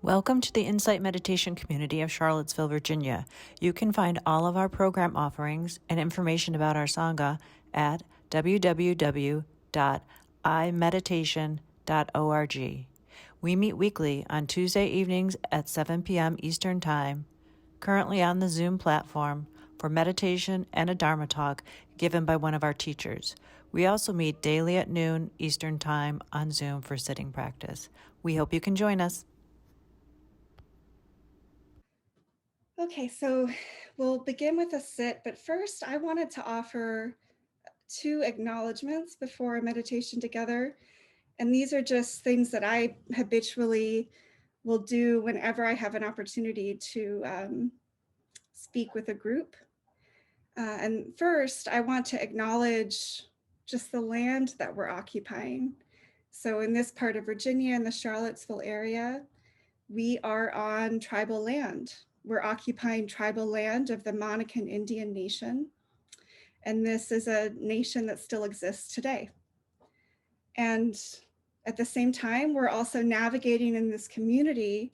Welcome to the Insight Meditation community of Charlottesville, Virginia. You can find all of our program offerings and information about our Sangha at www.imeditation.org. We meet weekly on Tuesday evenings at 7 p.m. Eastern Time, currently on the Zoom platform for meditation and a Dharma talk given by one of our teachers. We also meet daily at noon Eastern Time on Zoom for sitting practice. We hope you can join us. Okay, so we'll begin with a sit, but first I wanted to offer 2 acknowledgements before our meditation together. And these are just things that I habitually will do whenever I have an opportunity to speak with a group. And first, I want to acknowledge just the land that we're occupying. So in this part of Virginia, in the Charlottesville area, we are on tribal land. We're occupying tribal land of the Monacan Indian Nation. And this is a nation that still exists today. And at the same time, we're also navigating in this community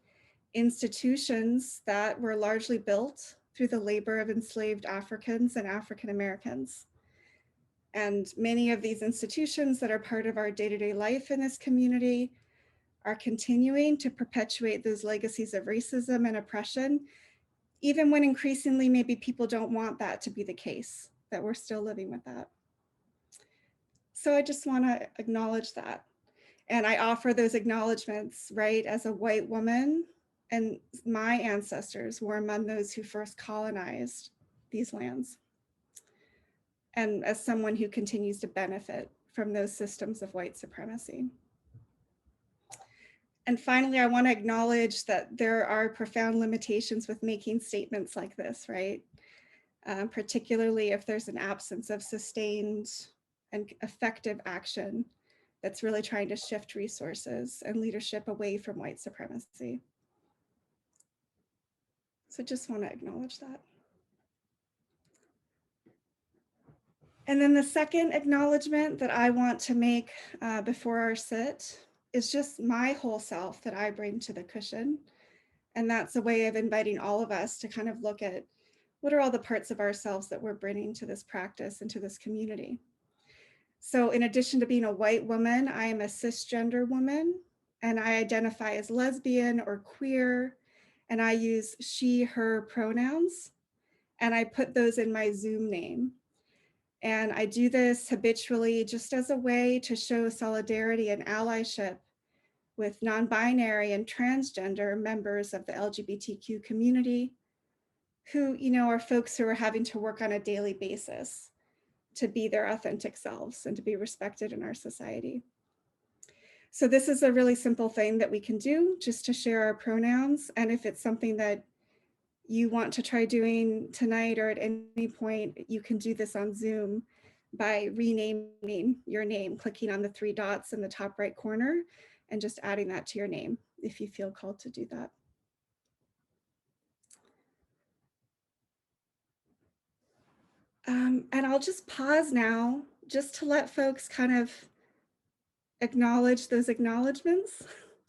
institutions that were largely built through the labor of enslaved Africans and African Americans. And many of these institutions that are part of our day-to-day life in this community are continuing to perpetuate those legacies of racism and oppression, even when increasingly maybe people don't want that to be the case, that we're still living with that. So I just want to acknowledge that. And I offer those acknowledgements, right, as a white woman, and my ancestors were among those who first colonized these lands. And as someone who continues to benefit from those systems of white supremacy. And finally, I want to acknowledge that there are profound limitations with making statements like this, right? Particularly if there's an absence of sustained and effective action that's really trying to shift resources and leadership away from white supremacy. So just want to acknowledge that. And then the second acknowledgement that I want to make before our sit is just my whole self that I bring to the cushion. And that's a way of inviting all of us to kind of look at what are all the parts of ourselves that we're bringing to this practice and to this community. So in addition to being a white woman, I am a cisgender woman, and I identify as lesbian or queer, and I use she, her pronouns, and I put those in my Zoom name. And I do this habitually just as a way to show solidarity and allyship with non-binary and transgender members of the LGBTQ community who, are folks who are having to work on a daily basis to be their authentic selves and to be respected in our society. So this is a really simple thing that we can do just to share our pronouns. And if it's something that you want to try doing tonight or at any point, you can do this on Zoom by renaming your name, clicking on the 3 dots in the top right corner and just adding that to your name if you feel called to do that. And I'll just pause now just to let folks kind of acknowledge those acknowledgements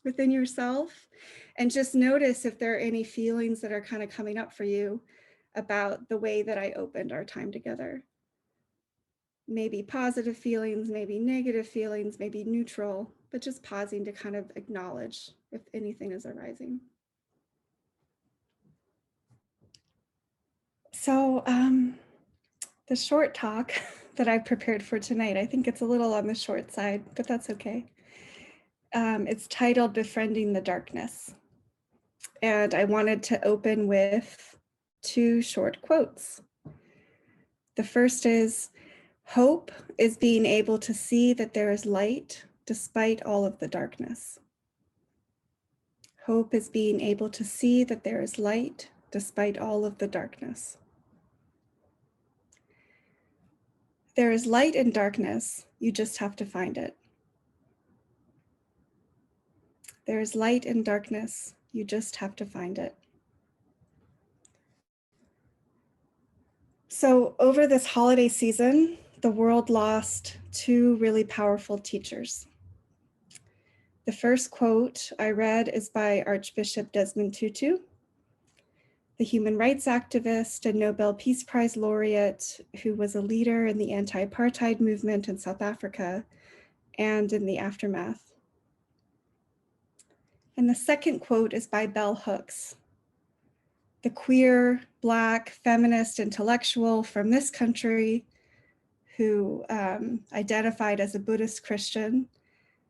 within yourself and just notice if there are any feelings that are kind of coming up for you about the way that I opened our time together. Maybe positive feelings, maybe negative feelings, maybe neutral, but just pausing to kind of acknowledge if anything is arising. So the short talk that I prepared for tonight, I think it's a little on the short side, but that's okay. It's titled Befriending the Darkness. And I wanted to open with 2 short quotes. The first is, hope is being able to see that there is light despite all of the darkness. Hope is being able to see that there is light despite all of the darkness. There is light in darkness, you just have to find it. There is light in darkness, you just have to find it. So over this holiday season, the world lost 2 really powerful teachers. The first quote I read is by Archbishop Desmond Tutu, the human rights activist and Nobel Peace Prize laureate who was a leader in the anti-apartheid movement in South Africa and in the aftermath. And the second quote is by Bell Hooks, the queer, Black, feminist intellectual from this country who identified as a Buddhist Christian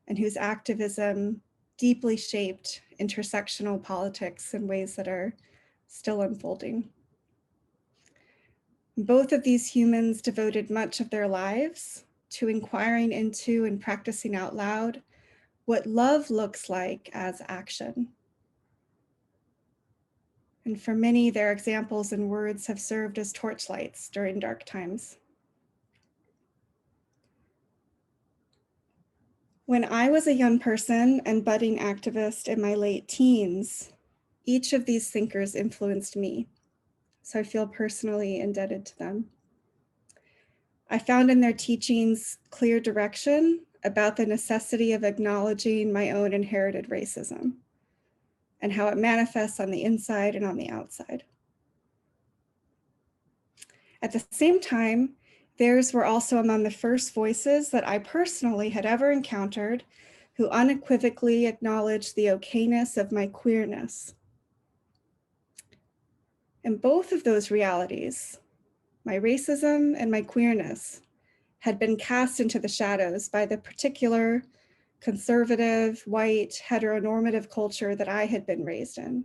and whose activism deeply shaped intersectional politics in ways that are still unfolding. Both of these humans devoted much of their lives to inquiring into and practicing out loud what love looks like as action. And for many, their examples and words have served as torchlights during dark times. When I was a young person and budding activist in my late teens, each of these thinkers influenced me, so I feel personally indebted to them. I found in their teachings clear direction about the necessity of acknowledging my own inherited racism and how it manifests on the inside and on the outside. At the same time, theirs were also among the first voices that I personally had ever encountered who unequivocally acknowledged the okayness of my queerness. And both of those realities, my racism and my queerness, had been cast into the shadows by the particular conservative, white, heteronormative culture that I had been raised in.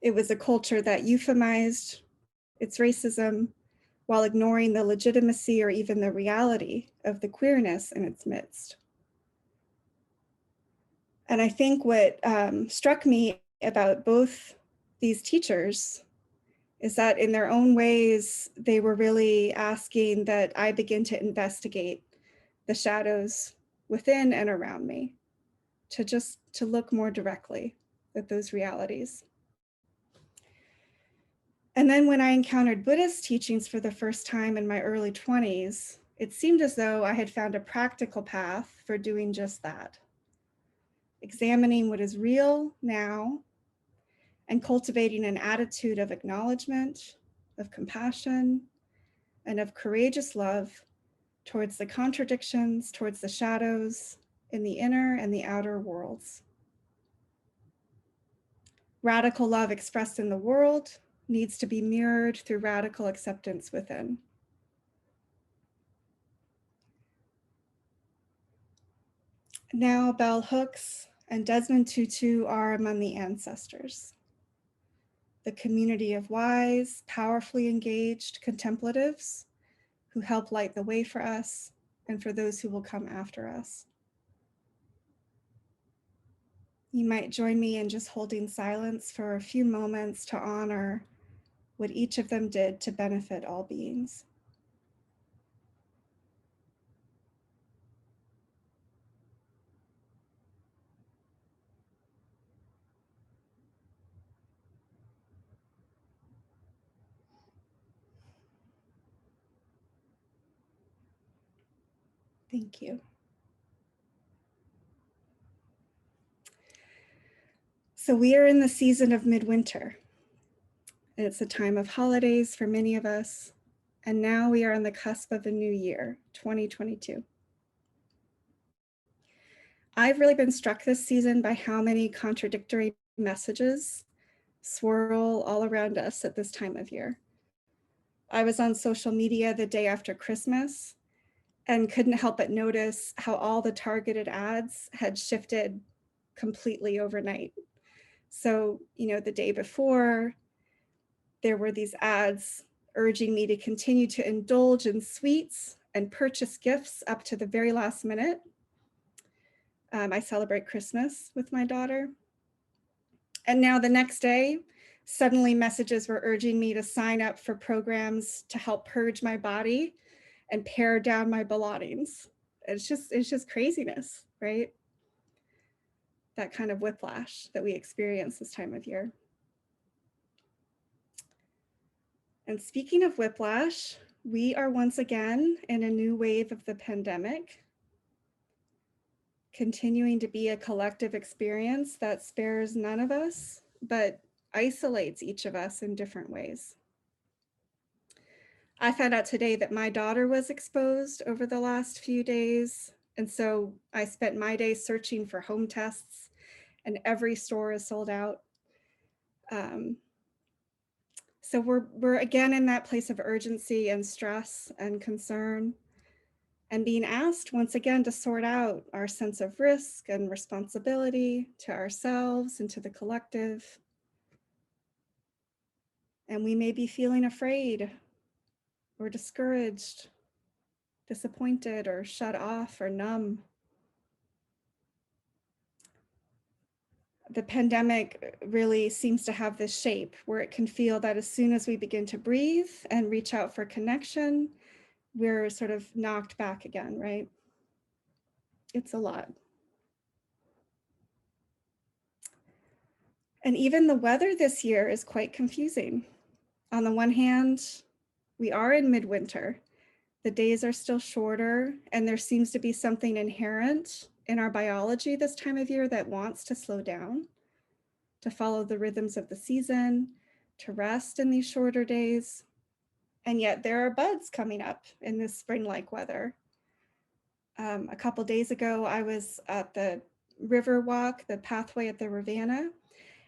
It was a culture that euphemized its racism while ignoring the legitimacy or even the reality of the queerness in its midst. And I think what struck me about both these teachers is that in their own ways, they were really asking that I begin to investigate the shadows within and around me, to look more directly at those realities. And then when I encountered Buddhist teachings for the first time in my early 20s, it seemed as though I had found a practical path for doing just that. Examining what is real now and cultivating an attitude of acknowledgement, of compassion, and of courageous love towards the contradictions, towards the shadows in the inner and the outer worlds. Radical love expressed in the world needs to be mirrored through radical acceptance within. Now, Bell Hooks and Desmond Tutu are among the ancestors, the community of wise, powerfully engaged contemplatives who help light the way for us and for those who will come after us. You might join me in just holding silence for a few moments to honor what each of them did to benefit all beings. Thank you. So we are in the season of midwinter. It's a time of holidays for many of us. And now we are on the cusp of a new year, 2022. I've really been struck this season by how many contradictory messages swirl all around us at this time of year. I was on social media the day after Christmas and couldn't help but notice how all the targeted ads had shifted completely overnight. So, the day before, there were these ads urging me to continue to indulge in sweets and purchase gifts up to the very last minute. I celebrate Christmas with my daughter. And now the next day, suddenly messages were urging me to sign up for programs to help purge my body and pare down my belongings. It's just craziness, right? That kind of whiplash that we experience this time of year. And speaking of whiplash, we are once again in a new wave of the pandemic. continuing to be a collective experience that spares none of us, but isolates each of us in different ways. I found out today that my daughter was exposed over the last few days. And so I spent my day searching for home tests, and every store is sold out. So we're again in that place of urgency and stress and concern, and being asked once again to sort out our sense of risk and responsibility to ourselves and to the collective. And we may be feeling afraid or discouraged, disappointed, or shut off or numb. The pandemic really seems to have this shape where it can feel that as soon as we begin to breathe and reach out for connection, we're sort of knocked back again, right? It's a lot. And even the weather this year is quite confusing. On the one hand, we are in midwinter. The days are still shorter, and there seems to be something inherent in our biology this time of year that wants to slow down, to follow the rhythms of the season, to rest in these shorter days. And yet there are buds coming up in this spring-like weather. A couple days ago, I was at the river walk, the pathway at the Rivanna,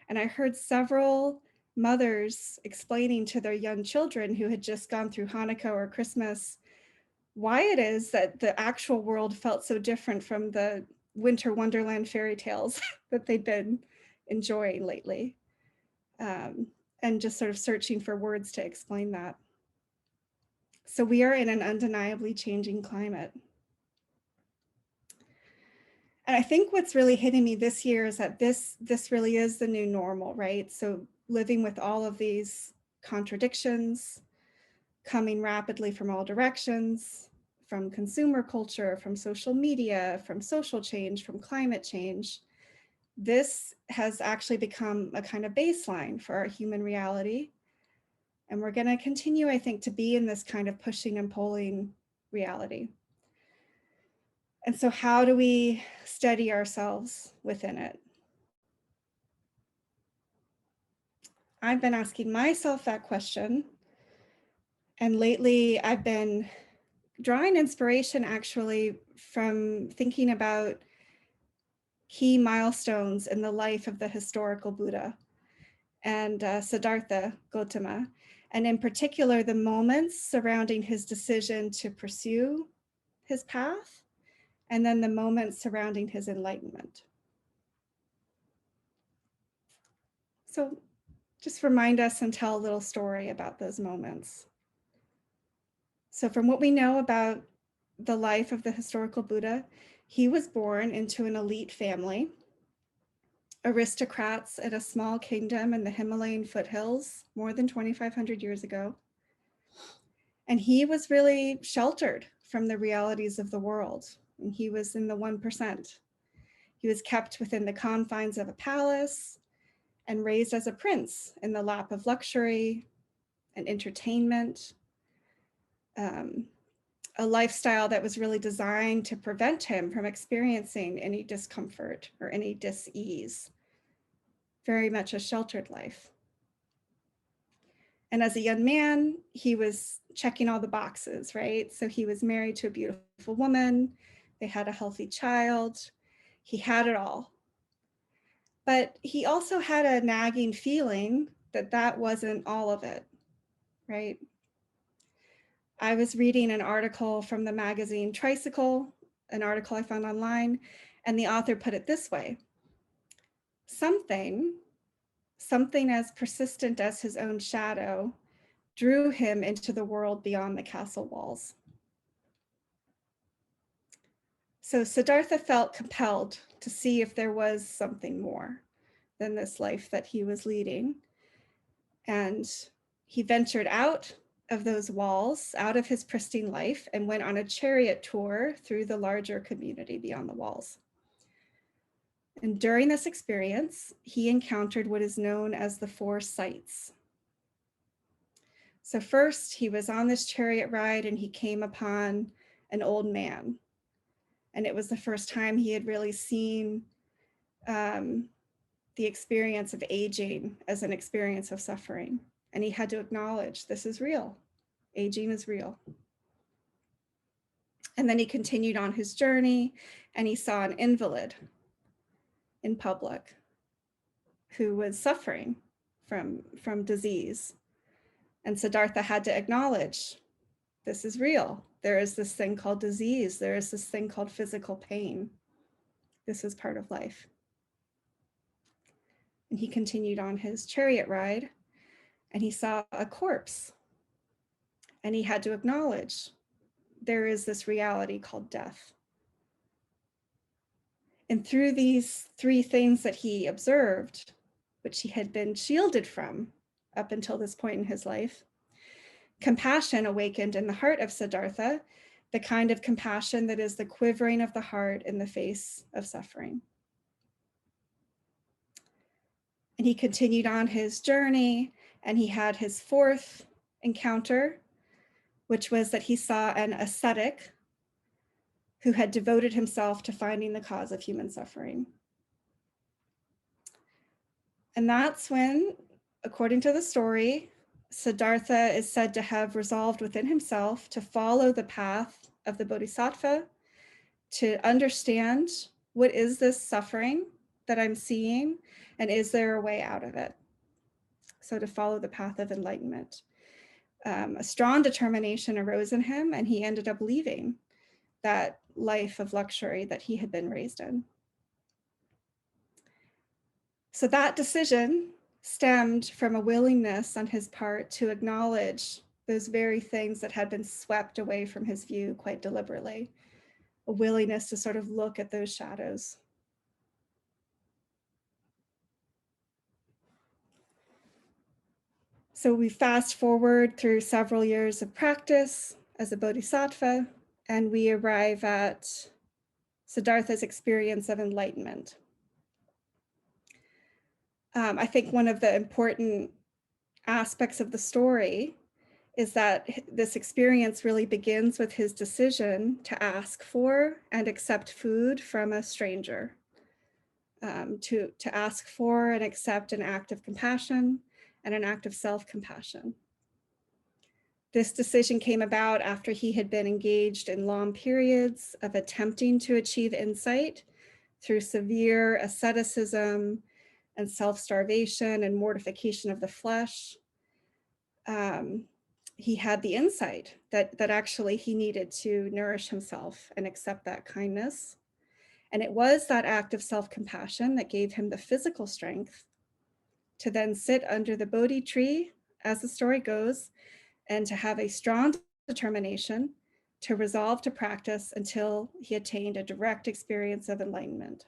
and I heard several mothers explaining to their young children who had just gone through Hanukkah or Christmas why it is that the actual world felt so different from the winter wonderland fairy tales that they'd been enjoying lately, and just sort of searching for words to explain that. So we are in an undeniably changing climate. And I think what's really hitting me this year is that this really is the new normal, right? So living with all of these contradictions coming rapidly from all directions, from consumer culture, from social media, from social change, from climate change. This has actually become a kind of baseline for our human reality. And we're going to continue, I think, to be in this kind of pushing and pulling reality. And so how do we steady ourselves within it? I've been asking myself that question. And lately I've been drawing inspiration actually from thinking about key milestones in the life of the historical Buddha and Siddhartha Gautama, and in particular, the moments surrounding his decision to pursue his path, and then the moments surrounding his enlightenment. So just remind us and tell a little story about those moments. So from what we know about the life of the historical Buddha, he was born into an elite family, aristocrats at a small kingdom in the Himalayan foothills more than 2,500 years ago. And he was really sheltered from the realities of the world. And he was in the 1%. He was kept within the confines of a palace and raised as a prince in the lap of luxury and entertainment, a lifestyle that was really designed to prevent him from experiencing any discomfort or any dis-ease. Very much a sheltered life. And as a young man, he was checking all the boxes, right? So he was married to a beautiful woman. They had a healthy child. He had it all. But he also had a nagging feeling that that wasn't all of it, right? I was reading an article from the magazine Tricycle, an article I found online, and the author put it this way: something as persistent as his own shadow drew him into the world beyond the castle walls. So Siddhartha felt compelled to see if there was something more than this life that he was leading. And he ventured out of those walls, out of his pristine life, and went on a chariot tour through the larger community beyond the walls. And during this experience, he encountered what is known as the 4 sights. So first, he was on this chariot ride and he came upon an old man. And it was the first time he had really seen the experience of aging as an experience of suffering. And he had to acknowledge, this is real. Aging is real. And then he continued on his journey, and he saw an invalid in public who was suffering from disease. And Siddhartha had to acknowledge, this is real. There is this thing called disease. There is this thing called physical pain. This is part of life. And he continued on his chariot ride, and he saw a corpse. And he had to acknowledge, there is this reality called death. And through these three things that he observed, which he had been shielded from up until this point in his life, compassion awakened in the heart of Siddhartha, the kind of compassion that is the quivering of the heart in the face of suffering. And he continued on his journey, and he had his fourth encounter, which was that he saw an ascetic who had devoted himself to finding the cause of human suffering. And that's when, according to the story, Siddhartha is said to have resolved within himself to follow the path of the Bodhisattva, to understand, what is this suffering that I'm seeing, and is there a way out of it? So to follow the path of enlightenment. A strong determination arose in him, and he ended up leaving that life of luxury that he had been raised in. So that decision stemmed from a willingness on his part to acknowledge those very things that had been swept away from his view quite deliberately, a willingness to sort of look at those shadows. So we fast forward through several years of practice as a bodhisattva, and we arrive at Siddhartha's experience of enlightenment. I think one of the important aspects of the story is that this experience really begins with his decision to ask for and accept food from a stranger, to ask for and accept an act of compassion and an act of self-compassion. This decision came about after he had been engaged in long periods of attempting to achieve insight through severe asceticism and self-starvation and mortification of the flesh. He had the insight that actually he needed to nourish himself and accept that kindness. And it was that act of self-compassion that gave him the physical strength to then sit under the Bodhi tree, as the story goes, and to have a strong determination to resolve to practice until he attained a direct experience of enlightenment.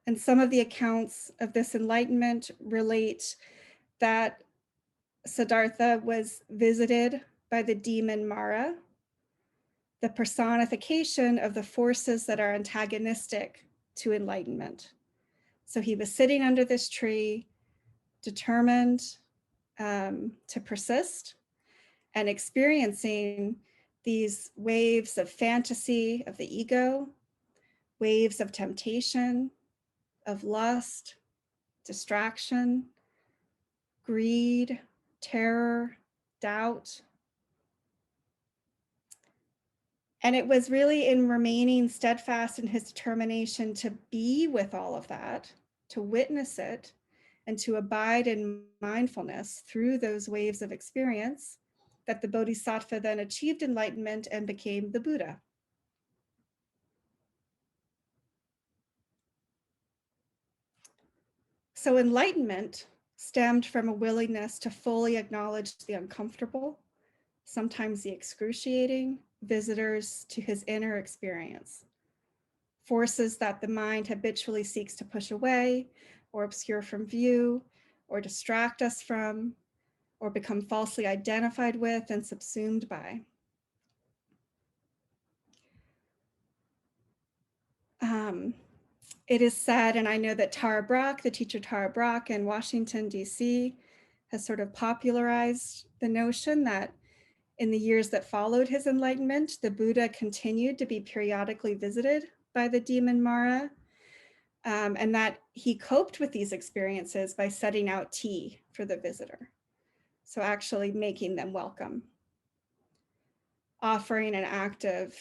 And some of the accounts of this enlightenment relate that Siddhartha was visited by the demon Mara, the personification of the forces that are antagonistic to enlightenment. So he was sitting under this tree, determined to persist, and experiencing these waves of fantasy of the ego, waves of temptation, of lust, distraction, greed, terror, doubt. And it was really in remaining steadfast in his determination to be with all of that, to witness it, and to abide in mindfulness through those waves of experience that the Bodhisattva then achieved enlightenment and became the Buddha. So enlightenment stemmed from a willingness to fully acknowledge the uncomfortable, sometimes the excruciating, visitors to his inner experience, forces that the mind habitually seeks to push away or obscure from view or distract us from or become falsely identified with and subsumed by. It is said, and I know that Tara Brach, the teacher Tara Brach in Washington, D.C., has sort of popularized the notion that In the years that followed his enlightenment, the Buddha continued to be periodically visited by the demon Mara, and that he coped with these experiences by setting out tea for the visitor. So actually making them welcome, offering an act of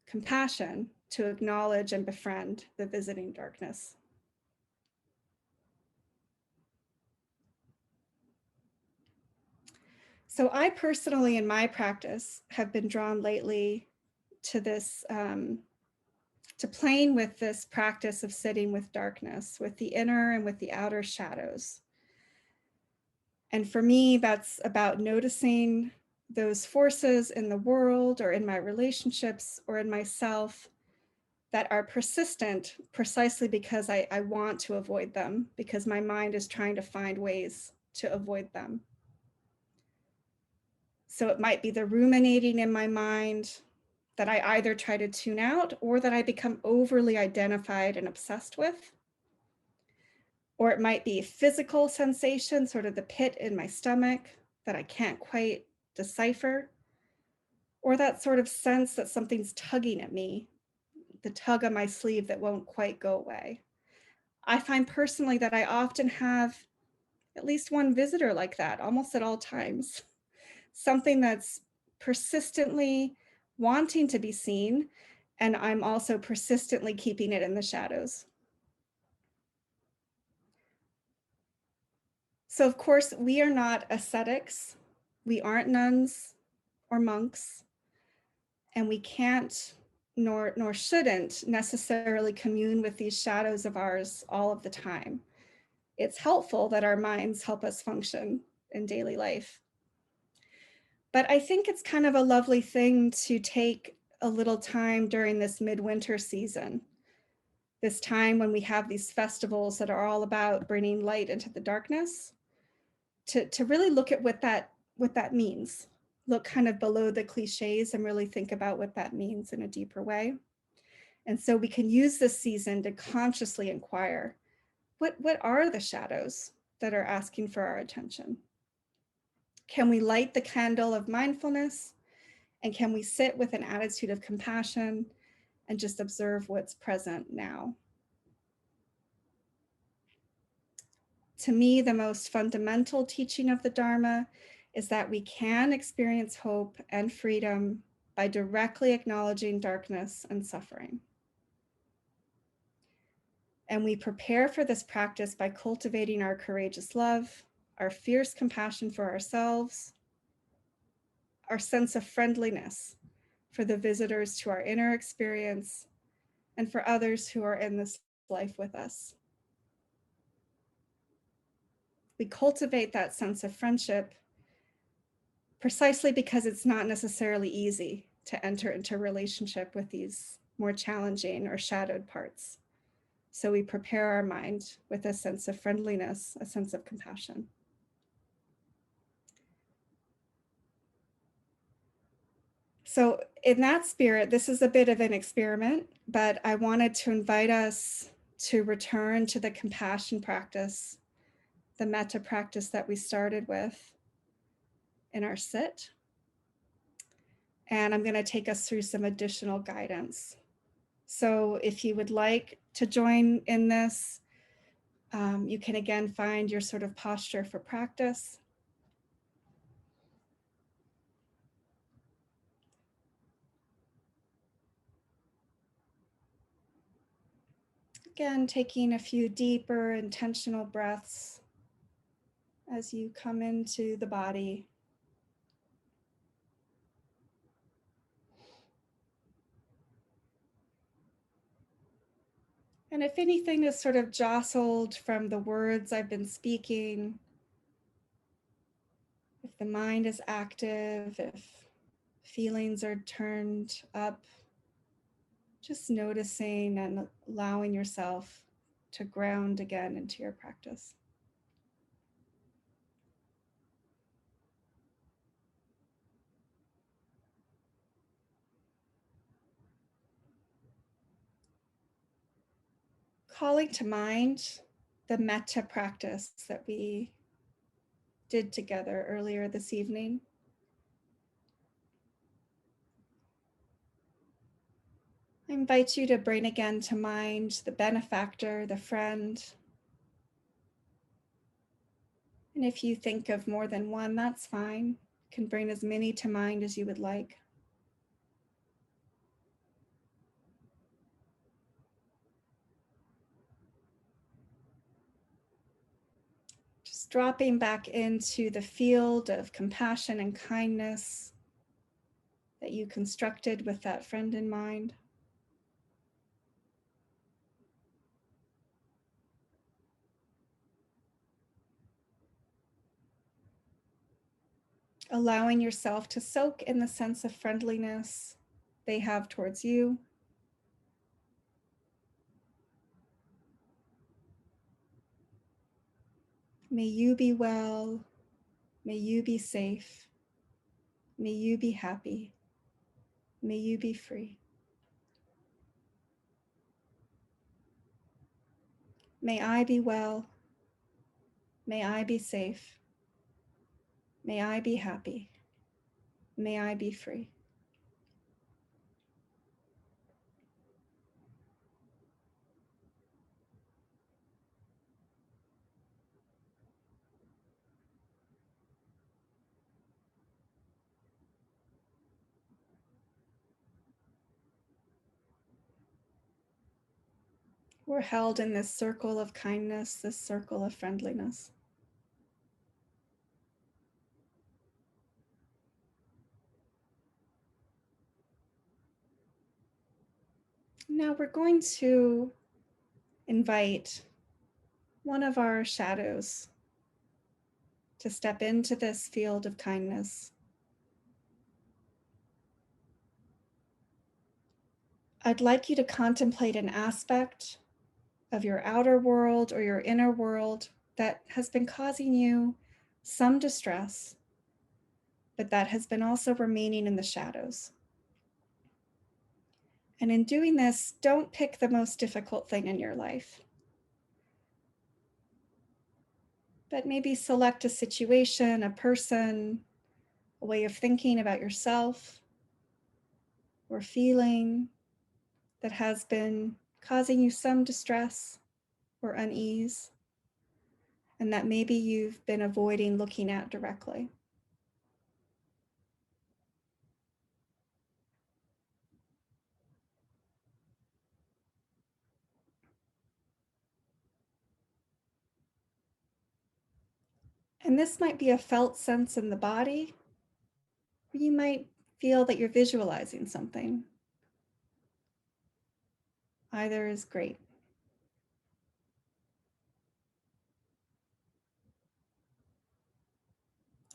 compassion to acknowledge and befriend the visiting darkness. So I personally, in my practice, have been drawn lately to this, to playing with this practice of sitting with darkness, with the inner and with the outer shadows. And for me, that's about noticing those forces in the world or in my relationships or in myself that are persistent precisely because I want to avoid them, because my mind is trying to find ways to avoid them. So it might be the ruminating in my mind that I either try to tune out or that I become overly identified and obsessed with. Or it might be physical sensation, sort of the pit in my stomach that I can't quite decipher. Or that sort of sense that something's tugging at me, the tug on my sleeve that won't quite go away. I find personally that I often have at least one visitor like that, almost at all times. Something that's persistently wanting to be seen, and I'm also persistently keeping it in the shadows. So, of course, we are not ascetics. We aren't nuns or monks, and we can't nor shouldn't necessarily commune with these shadows of ours all of the time. It's helpful that our minds help us function in daily life. But I think it's kind of a lovely thing to take a little time during this midwinter season, this time when we have these festivals that are all about bringing light into the darkness, to really look at what that means. Look kind of below the cliches and really think about what that means in a deeper way. And so we can use this season to consciously inquire, what are the shadows that are asking for our attention? Can we light the candle of mindfulness? And can we sit with an attitude of compassion and just observe what's present now? To me, the most fundamental teaching of the Dharma is that we can experience hope and freedom by directly acknowledging darkness and suffering. And we prepare for this practice by cultivating our courageous love, our fierce compassion for ourselves, our sense of friendliness for the visitors to our inner experience, and for others who are in this life with us. We cultivate that sense of friendship precisely because it's not necessarily easy to enter into relationship with these more challenging or shadowed parts. So we prepare our mind with a sense of friendliness, a sense of compassion. So in that spirit, this is a bit of an experiment, but I wanted to invite us to return to the compassion practice, the metta practice that we started with in our sit. And I'm going to take us through some additional guidance. So if you would like to join in this, you can again find your sort of posture for practice. Again, taking a few deeper intentional breaths as you come into the body. And if anything is sort of jostled from the words I've been speaking, if the mind is active, if feelings are turned up, just noticing and allowing yourself to ground again into your practice. Calling to mind the metta practice that we did together earlier this evening. I invite you to bring again to mind the benefactor, the friend. And if you think of more than one, that's fine. You can bring as many to mind as you would like. Just dropping back into the field of compassion and kindness that you constructed with that friend in mind. Allowing yourself to soak in the sense of friendliness they have towards you. May you be well. May you be safe. May you be happy. May you be free. May I be well. May I be safe. May I be happy. May I be free. We're held in this circle of kindness, this circle of friendliness. Now we're going to invite one of our shadows to step into this field of kindness. I'd like you to contemplate an aspect of your outer world or your inner world that has been causing you some distress, but that has been also remaining in the shadows. And in doing this, don't pick the most difficult thing in your life, but maybe select a situation, a person, a way of thinking about yourself or feeling that has been causing you some distress or unease, and that maybe you've been avoiding looking at directly. And this might be a felt sense in the body, or you might feel that you're visualizing something. Either is great.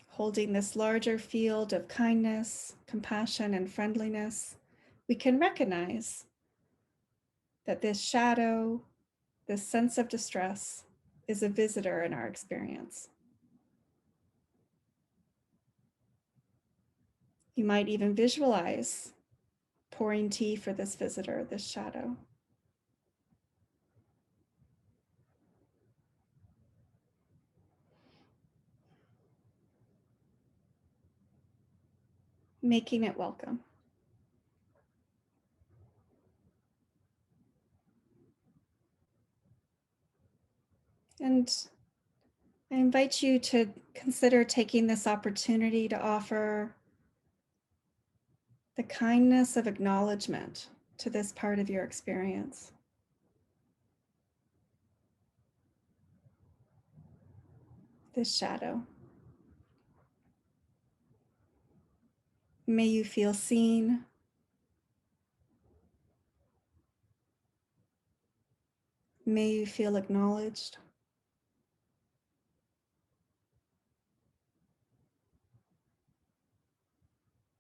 Holding this larger field of kindness, compassion, and friendliness, we can recognize that this shadow, this sense of distress, is a visitor in our experience. You might even visualize pouring tea for this visitor, this shadow. Making it welcome. And I invite you to consider taking this opportunity to offer the kindness of acknowledgement to this part of your experience. This shadow. May you feel seen. May you feel acknowledged.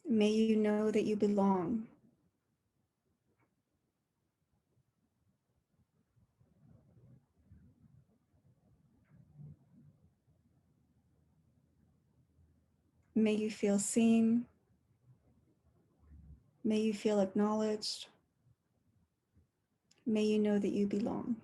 May you know that you belong. May you feel seen. May you feel acknowledged. May you know that you belong.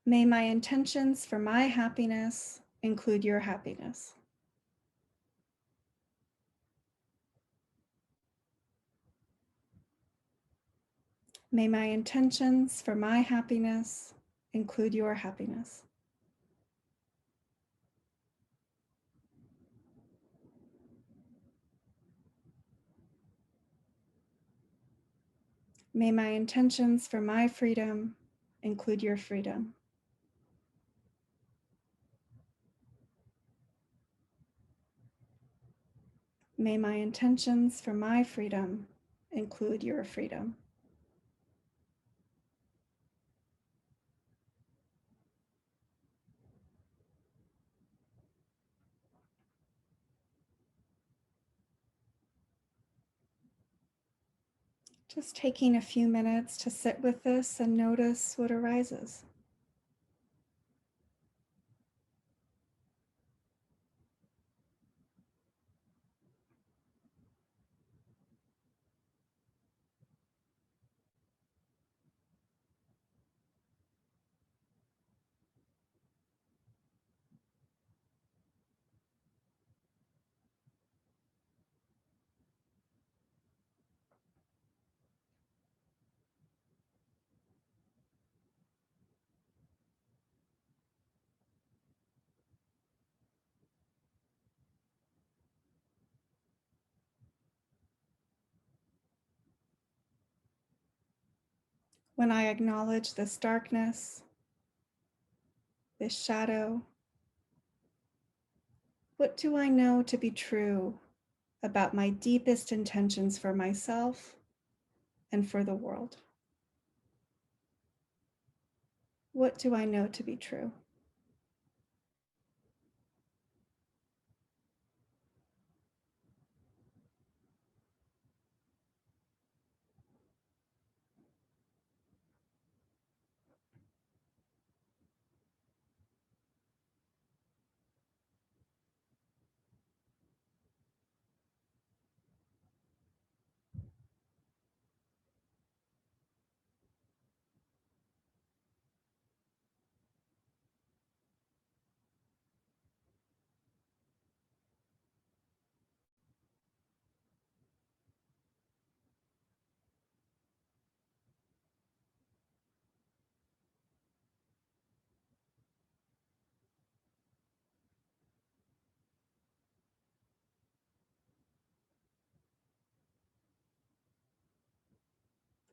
May my intentions for my happiness include your happiness. May my intentions for my happiness include your happiness. May my intentions for my freedom include your freedom. May my intentions for my freedom include your freedom. Just taking a few minutes to sit with this and notice what arises. When I acknowledge this darkness, this shadow, what do I know to be true about my deepest intentions for myself and for the world? What do I know to be true?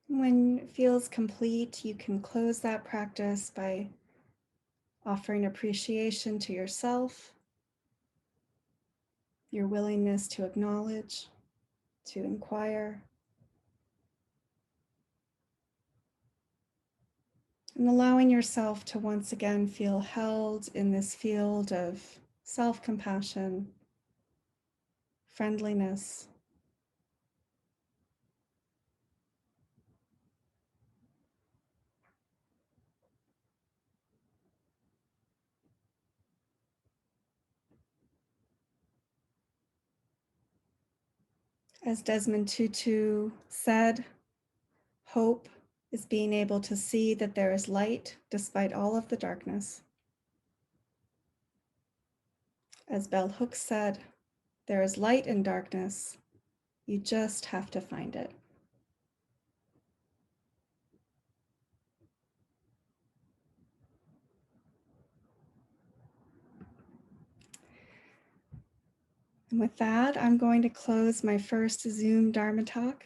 When it feels complete, you can close that practice by offering appreciation to yourself, your willingness to acknowledge, to inquire, and allowing yourself to once again feel held in this field of self-compassion, friendliness. As Desmond Tutu said, hope is being able to see that there is light despite all of the darkness. As Bell Hooks said, there is light in darkness. You just have to find it. And with that, I'm going to close my first Zoom Dharma talk.